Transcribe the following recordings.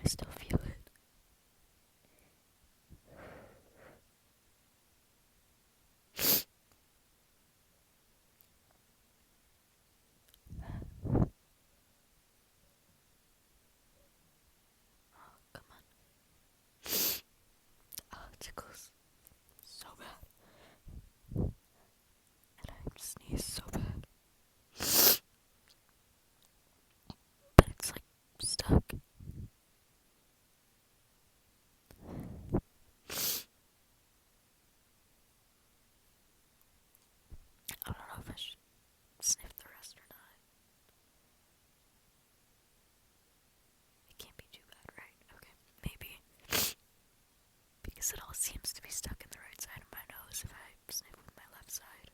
still feel it. Oh, come on. Oh, it tickles so bad. And I sneeze so bad. But it's like stuck. I don't know if I should sniff the rest or not. It can't be too bad, right? Okay, maybe. Because it all seems to be stuck in the right side of my nose if I sniff with my left side.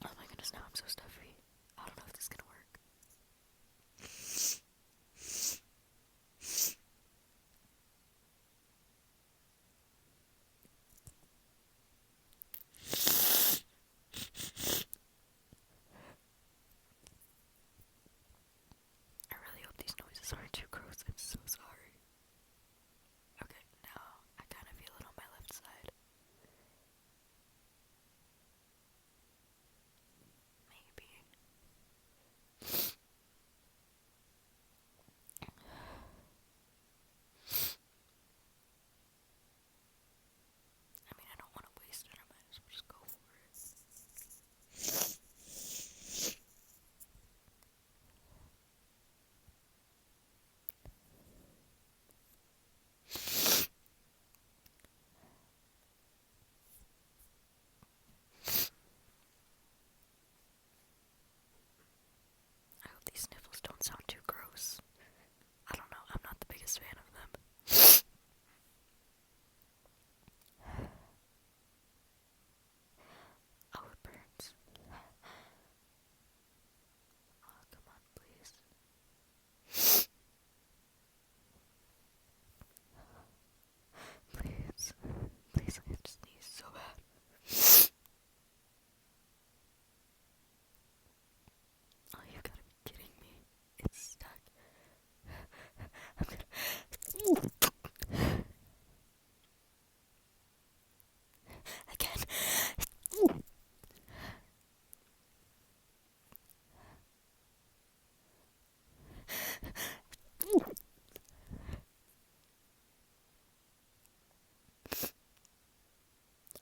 Oh my goodness, now I'm so stuffy. I don't know if this is gonna work. I really hope these noises aren't too gross. I'm so sorry. Okay, now I kind of feel it on my left side. Maybe. I mean, I don't want to waste it. I might as well just go for it. I hope these sniffles don't sound too gross. I don't know. I'm not the biggest fan of them. Oh, it burns. Oh, come on, please. Please. Please, I just sneeze so bad. Oh, you gotta be kidding me. It's stuck. I'm gonna... Again.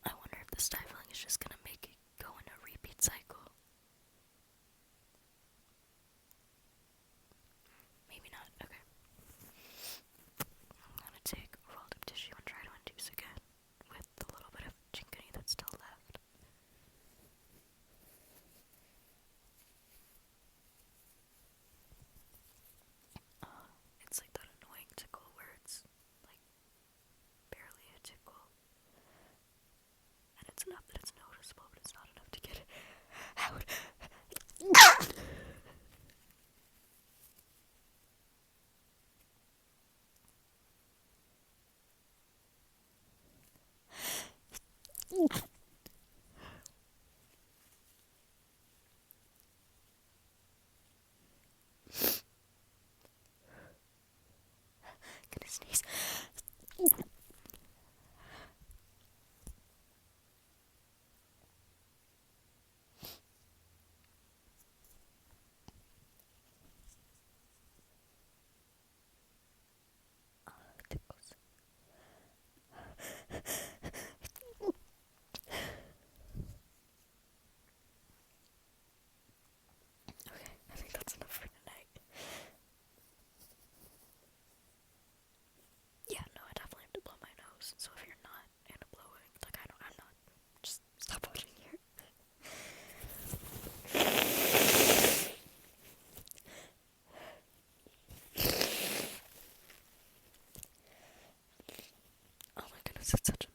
I wonder if the stifling is just gonna make it go in a repeat cycle. Maybe not. Okay. I'm gonna take rolled up tissue and try to induce again with the little bit of chinkany that's still left. It's like that annoying tickle where it's like barely a tickle. And it's enough that it's noticeable, but it's not enough to get it out. Gonna sneeze. Tickles. Okay, I think that's enough for tonight. Yeah, no, I definitely have to blow my nose. So if you're not into blowing, like I'm not, just stop watching here. Oh my goodness, it's such